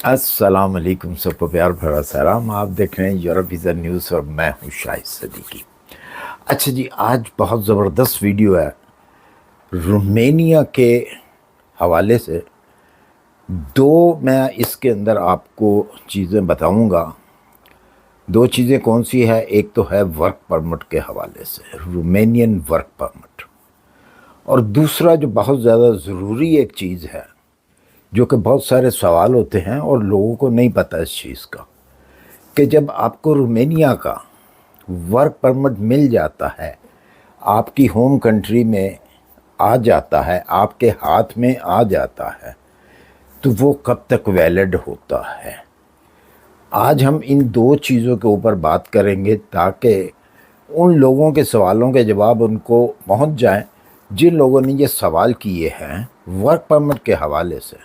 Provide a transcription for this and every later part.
अस्सलाम वालेकुम, सबको प्यार भरा सलाम। आप देख रहे हैं यूरोप विज़न न्यूज़ और मैं हूं शाहिद सदीकी। अच्छा जी, आज बहुत ज़बरदस्त वीडियो है रोमेनिया के हवाले से। दो मैं इसके अंदर आपको चीज़ें बताऊंगा। दो चीज़ें कौन सी है? एक तो है वर्क परमिट के हवाले से, रोमेनियन वर्क परमिट, और दूसरा जो बहुत ज़्यादा ज़रूरी एक चीज़ है, जो कि बहुत सारे सवाल होते हैं और लोगों को नहीं पता इस चीज़ का, कि जब आपको रोमेनिया का वर्क परमिट मिल जाता है, आपकी होम कंट्री में आ जाता है, आपके हाथ में आ जाता है, तो वो कब तक वैलिड होता है। आज हम इन दो चीज़ों के ऊपर बात करेंगे ताकि उन लोगों के सवालों के जवाब उनको पहुंच जाएं जिन लोगों ने ये सवाल किए हैं वर्क परमिट के हवाले से।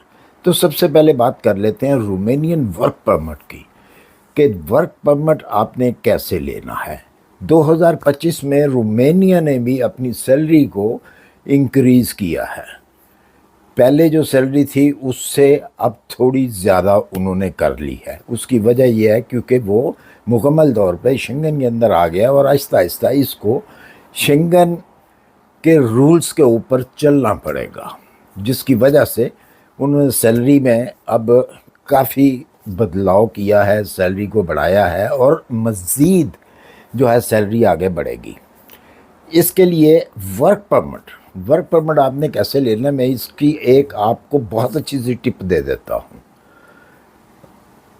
तो सबसे पहले बात कर लेते हैं रोमेनियन वर्क परमिट की, कि वर्क परमिट आपने कैसे लेना है। 2025 में रोमेनिया ने भी अपनी सैलरी को इंक्रीज़ किया है। पहले जो सैलरी थी उससे अब थोड़ी ज़्यादा उन्होंने कर ली है। उसकी वजह यह है क्योंकि वो मुकम्मल तौर पे शेंगन के अंदर आ गया और आहिस्ता आहिस्ता इसको शेंगन के रूल्स के ऊपर चलना पड़ेगा, जिसकी वजह से उन्होंने सैलरी में अब काफ़ी बदलाव किया है, सैलरी को बढ़ाया है और मज़ीद जो है सैलरी आगे बढ़ेगी। इसके लिए वर्क परमिट आपने कैसे लेना है, मैं इसकी एक आपको बहुत अच्छी सी टिप दे देता हूँ।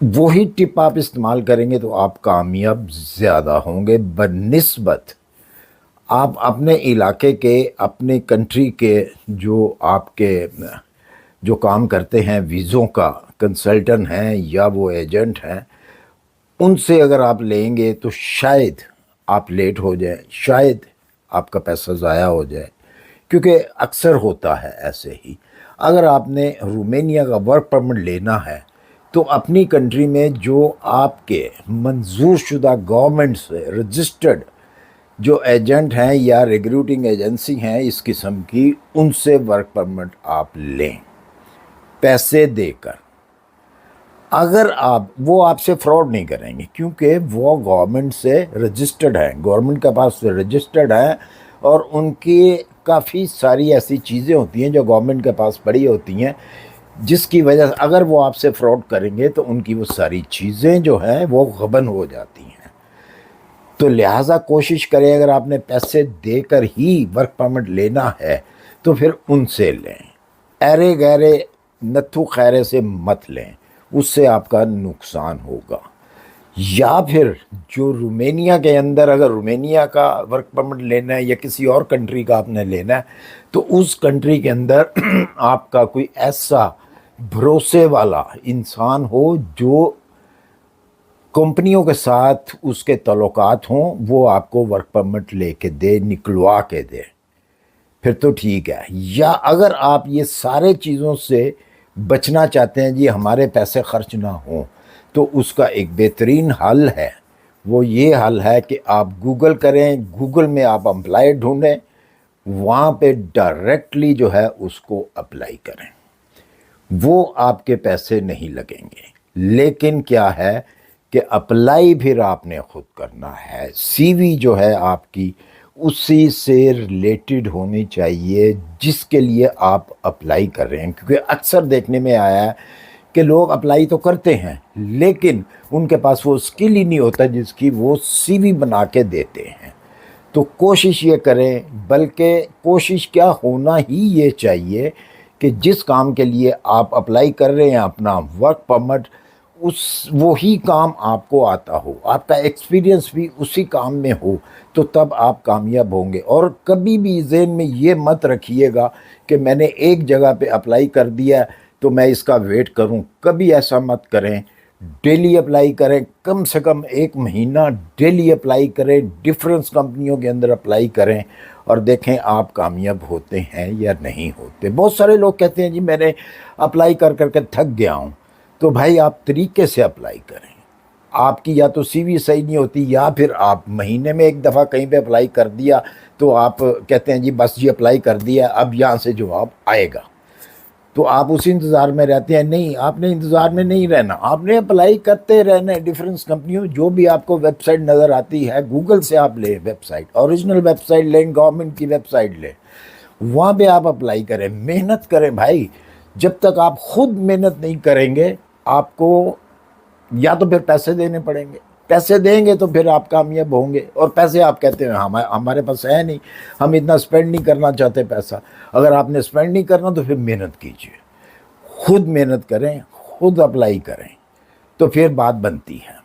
वही टिप आप इस्तेमाल करेंगे तो आप कामयाब ज़्यादा होंगे बनिस्बत आप अपने इलाके के, अपने कंट्री के जो आपके जो काम करते हैं, वीज़ों का कंसल्टेंट हैं या वो एजेंट हैं, उनसे अगर आप लेंगे तो शायद आप लेट हो जाए, शायद आपका पैसा ज़ाया हो जाए, क्योंकि अक्सर होता है ऐसे ही। अगर आपने रोमेनिया का वर्क परमिट लेना है तो अपनी कंट्री में जो आपके मंजूर शुदा गवर्नमेंट से रजिस्टर्ड जो एजेंट हैं या रिक्रूटिंग एजेंसी हैं इस किस्म की, उनसे वर्क परमिट आप लें पैसे देकर। अगर वो आपसे फ्रॉड नहीं करेंगे क्योंकि वो गवर्नमेंट से रजिस्टर्ड हैं, गवर्नमेंट के पास से रजिस्टर्ड हैं और उनकी काफ़ी सारी ऐसी चीज़ें होती हैं जो गवर्नमेंट के पास पड़ी होती हैं, जिसकी वजह से अगर वो आपसे फ्रॉड करेंगे तो उनकी वो सारी चीज़ें जो हैं वो गबन हो जाती हैं। तो लिहाजा कोशिश करें, अगर आपने पैसे देकर ही वर्क परमिट लेना है तो फिर उनसे लें, अरे गहरे नत्थु खैरे से मत लें, उससे आपका नुकसान होगा। या फिर जो रोमेनिया के अंदर, अगर रोमेनिया का वर्क परमिट लेना है या किसी और कंट्री का आपने लेना है तो उस कंट्री के अंदर आपका कोई ऐसा भरोसे वाला इंसान हो जो कंपनियों के साथ उसके तल्लुकात हों, वो आपको वर्क परमिट लेके दे, निकलवा के दे, फिर तो ठीक है। या अगर आप ये सारे चीज़ों से बचना चाहते हैं, जी हमारे पैसे खर्च ना हों, तो उसका एक बेहतरीन हल है। वो ये हल है कि आप गूगल करें, गूगल में आप अप्लाई ढूंढें, वहाँ पे डायरेक्टली जो है उसको अप्लाई करें, वो आपके पैसे नहीं लगेंगे। लेकिन क्या है कि अप्लाई फिर आपने खुद करना है। सीवी जो है आपकी उसी से रिलेटेड होनी चाहिए जिसके लिए आप अप्लाई कर रहे हैं, क्योंकि अक्सर देखने में आया है कि लोग अप्लाई तो करते हैं लेकिन उनके पास वो स्किल ही नहीं होता जिसकी वो सीवी बना के देते हैं। तो कोशिश ये करें, बल्कि कोशिश क्या होना ही ये चाहिए कि जिस काम के लिए आप अप्लाई कर रहे हैं अपना वर्क परमिट, उस वही काम आपको आता हो, आपका एक्सपीरियंस भी उसी काम में हो, तो तब आप कामयाब होंगे। और कभी भी ज़हन में ये मत रखिएगा कि मैंने एक जगह पे अप्लाई कर दिया तो मैं इसका वेट करूं, कभी ऐसा मत करें। डेली अप्लाई करें, कम से कम 1 महीना डेली अप्लाई करें, डिफरेंस कंपनियों के अंदर अप्लाई करें और देखें आप कामयाब होते हैं या नहीं होते। बहुत सारे लोग कहते हैं जी मैंने अप्लाई कर करके थक गया हूँ, तो भाई आप तरीके से अप्लाई करें। आपकी या तो सीवी सही नहीं होती या फिर आप महीने में एक दफ़ा कहीं पे अप्लाई कर दिया तो आप कहते हैं जी बस जी अप्लाई कर दिया, अब यहाँ से जवाब आएगा। تو آپ اسی انتظار میں رہتے ہیں. نہیں، آپ نے انتظار میں نہیں رہنا، آپ نے اپلائی کرتے رہنا ہے ڈفرینس کمپنیوں. جو بھی آپ کو ویب سائٹ نظر آتی ہے گوگل سے آپ لیں website, original website لیں، گورنمنٹ کی ویب سائٹ لیں، وہاں پہ آپ اپلائی کریں، محنت کریں بھائی. جب تک آپ خود محنت نہیں کریں گے آپ کو یا تو پھر پیسے دینے پڑیں گے. پیسے دیں گے تو پھر آپ کامیاب ہوں گے، اور پیسے آپ کہتے ہیں ہمارے پاس ہے نہیں، ہم اتنا اسپینڈ نہیں کرنا چاہتے پیسہ. اگر آپ نے اسپینڈ نہیں کرنا تو پھر محنت کیجیے، خود محنت کریں، خود اپلائی کریں، تو پھر بات بنتی ہے.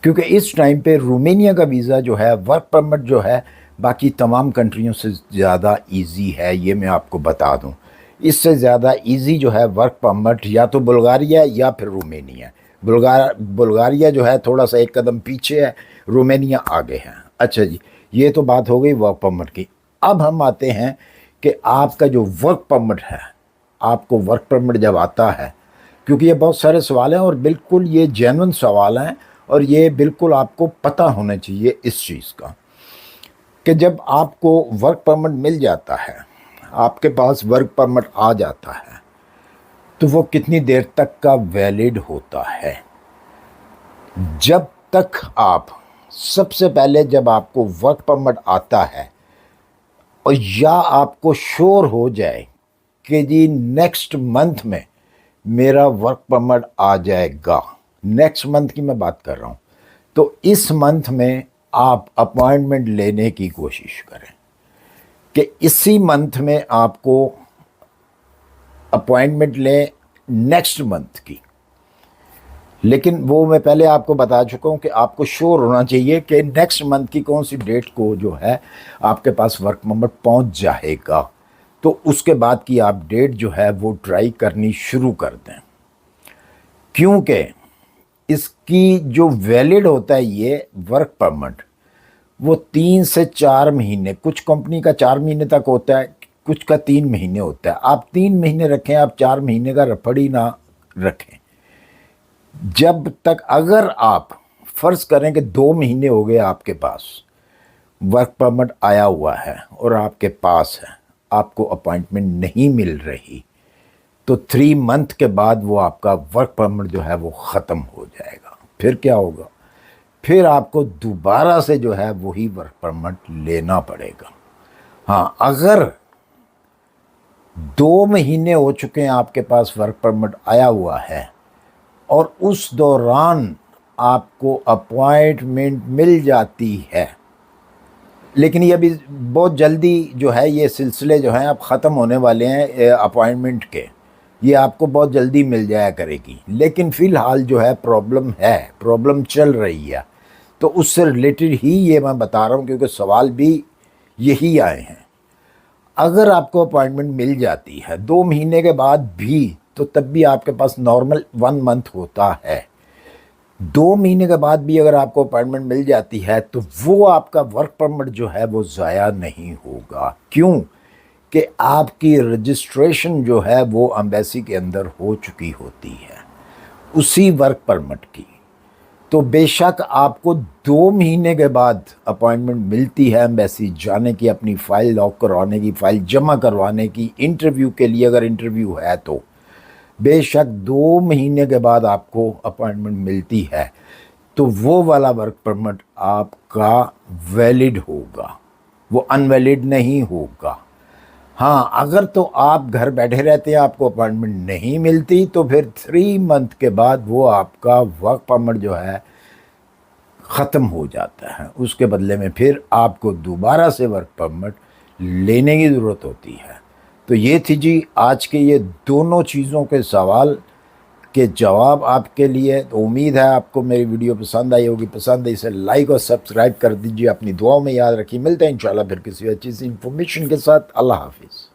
کیونکہ اس ٹائم پہ رومینیا کا ویزا جو ہے، ورک پرمٹ جو ہے، باقی تمام کنٹریوں سے زیادہ ایزی ہے. یہ میں آپ کو بتا دوں، اس سے زیادہ ایزی جو ہے ورک پرمٹ یا تو بلغاریہ یا پھر رومینیا. بلغاریہ جو ہے تھوڑا سا ایک قدم پیچھے ہے، رومینیا آگے ہے. اچھا جی، یہ تو بات ہو گئی ورک پرمٹ کی. اب ہم آتے ہیں کہ آپ کا جو ورک پرمٹ ہے، آپ کو ورک پرمٹ جب آتا ہے، کیونکہ یہ بہت سارے سوال ہیں اور بالکل یہ جینون سوال ہیں، اور یہ بالکل آپ کو پتہ ہونا چاہیے اس چیز کا کہ جب آپ کو ورک پرمٹ مل جاتا ہے، آپ کے پاس ورک پرمٹ آ جاتا ہے، تو وہ کتنی دیر تک کا ویلڈ ہوتا ہے. جب تک آپ سب سے پہلے جب آپ کو ورک پرمٹ آتا ہے اور یا آپ کو شور ہو جائے کہ جی نیکسٹ منتھ میں میرا ورک پرمٹ آ جائے گا، نیکسٹ منتھ کی میں بات کر رہا ہوں، تو اس منتھ میں آپ اپوائنٹمنٹ لینے کی کوشش کریں کہ اسی منتھ میں آپ کو اپوائنٹمنٹ لیں نیکسٹ منتھ کی. لیکن وہ میں پہلے آپ کو بتا چکا ہوں کہ آپ کو شور ہونا چاہیے کہ نیکسٹ منتھ کی کون سی ڈیٹ کو جو ہے آپ کے پاس ورک پرمٹ پہنچ جائے گا. تو اس کے بعد کی آپ ڈیٹ جو ہے وہ ٹرائی کرنی شروع کر دیں، کیونکہ اس کی جو ویلڈ ہوتا ہے یہ ورک پرمٹ، وہ 3 سے 4 مہینے، کچھ کمپنی کا 4 مہینے تک ہوتا ہے، کچھ کا 3 مہینے ہوتا ہے. آپ 3 مہینے رکھیں، آپ 4 مہینے کا رپھڑ ہی نہ رکھیں. جب تک اگر آپ فرض کریں کہ 2 مہینے ہو گئے آپ کے پاس ورک پرمٹ آیا ہوا ہے اور آپ کے پاس ہے، آپ کو اپوائنٹمنٹ نہیں مل رہی، تو 3 منتھ کے بعد وہ آپ کا ورک پرمٹ جو ہے وہ ختم ہو جائے گا. پھر کیا ہوگا؟ پھر آپ کو دوبارہ سے جو ہے وہی ورک پرمٹ لینا پڑے گا. ہاں، اگر 2 مہینے ہو چکے ہیں آپ کے پاس ورک پرمٹ آیا ہوا ہے اور اس دوران آپ کو اپوائنٹمنٹ مل جاتی ہے، لیکن یہ بھی بہت جلدی جو ہے یہ سلسلے جو ہیں اب ختم ہونے والے ہیں اپوائنٹمنٹ کے، یہ آپ کو بہت جلدی مل جایا کرے گی. لیکن فی الحال جو ہے پرابلم چل رہی ہے، تو اس سے ریلیٹڈ ہی یہ میں بتا رہا ہوں کیونکہ سوال بھی یہی آئے ہیں. اگر آپ کو اپوائنٹمنٹ مل جاتی ہے 2 مہینے کے بعد بھی، تو تب بھی آپ کے پاس نارمل 1 منتھ ہوتا ہے. 2 مہینے کے بعد بھی اگر آپ کو اپوائنٹمنٹ مل جاتی ہے تو وہ آپ کا ورک پرمٹ جو ہے وہ ضائع نہیں ہوگا. کیوں کہ آپ کی رجسٹریشن جو ہے وہ ایمبیسی کے اندر ہو چکی ہوتی ہے اسی ورک پرمٹ کی. تو بے شک آپ کو 2 مہینے کے بعد اپوائنٹمنٹ ملتی ہے ایمبیسی جانے کی، اپنی فائل لاک کروانے کی، فائل جمع کروانے کی، انٹرویو کے لیے اگر انٹرویو ہے تو بے شک 2 مہینے کے بعد آپ کو اپوائنٹمنٹ ملتی ہے، تو وہ والا ورک پرمٹ آپ کا ویلڈ ہوگا، وہ انویلڈ نہیں ہوگا. ہاں، اگر تو آپ گھر بیٹھے رہتے ہیں، آپ کو اپوائنٹمنٹ نہیں ملتی، تو پھر 3 منتھ کے بعد وہ آپ کا ورک پرمٹ جو ہے ختم ہو جاتا ہے. اس کے بدلے میں پھر آپ کو دوبارہ سے ورک پرمٹ لینے کی ضرورت ہوتی ہے. تو یہ تھی جی آج کے یہ دونوں چیزوں کے سوال کے جواب آپ کے لیے. تو امید ہے آپ کو میری ویڈیو پسند آئی ہوگی. پسند ہے اسے لائک اور سبسکرائب کر دیجیے. اپنی دعاؤں میں یاد رکھیے. ملتے ہیں انشاءاللہ پھر کسی اچھی سی انفارمیشن کے ساتھ. اللہ حافظ.